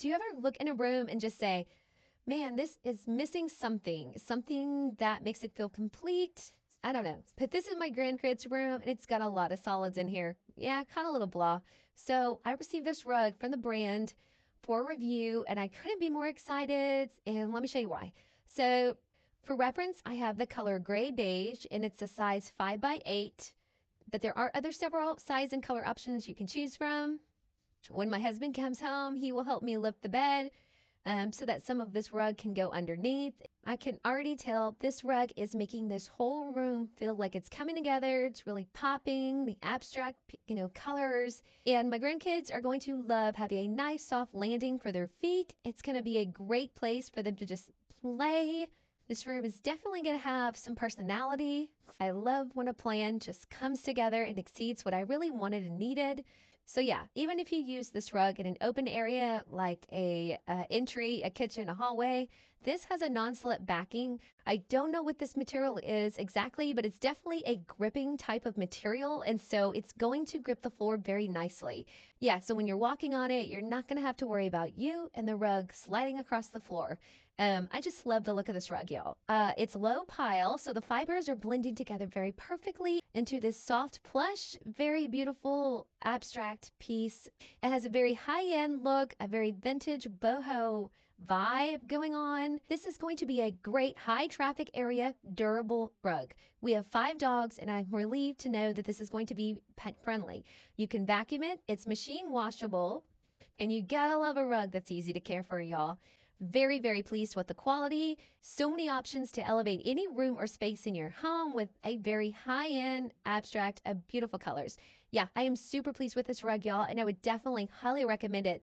Do you ever look in a room and just say, man, this is missing something that makes it feel complete? I don't know. But this is my grandkids' room, and it's got a lot of solids in here. Yeah, kind of a little blah. So I received this rug from the brand for review, and I couldn't be more excited. And let me show you why. So for reference, I have the color gray beige, and it's a size 5x8. But there are other several size and color options you can choose from. When my husband comes home, he will help me lift the bed so that some of this rug can go underneath. I can already tell this rug is making this whole room feel like it's coming together. It's really popping, the abstract, colors. And my grandkids are going to love having a nice soft landing for their feet. It's going to be a great place for them to just play. This room is definitely going to have some personality. I love when a plan just comes together and exceeds what I really wanted and needed. So yeah, even if you use this rug in an open area like a entry, a kitchen, a hallway, this has a non-slip backing. I don't know what this material is exactly, but it's definitely a gripping type of material, and so it's going to grip the floor very nicely. Yeah, so when you're walking on it, you're not going to have to worry about you and the rug sliding across the floor. I just love the look of this rug, y'all. It's low pile, so the fibers are blending together very perfectly into this soft plush, very beautiful abstract piece. It has a very high-end look, a very vintage boho vibe going on. This is going to be a great high traffic area durable rug. We have 5 dogs, and I'm relieved to know that this is going to be pet friendly. You can vacuum it, it's machine washable, and you gotta love a rug that's easy to care for, y'all. Very, very pleased with the quality. So many options to elevate any room or space in your home with a very high-end, abstract, beautiful colors. Yeah, I am super pleased with this rug, y'all, and I would definitely highly recommend it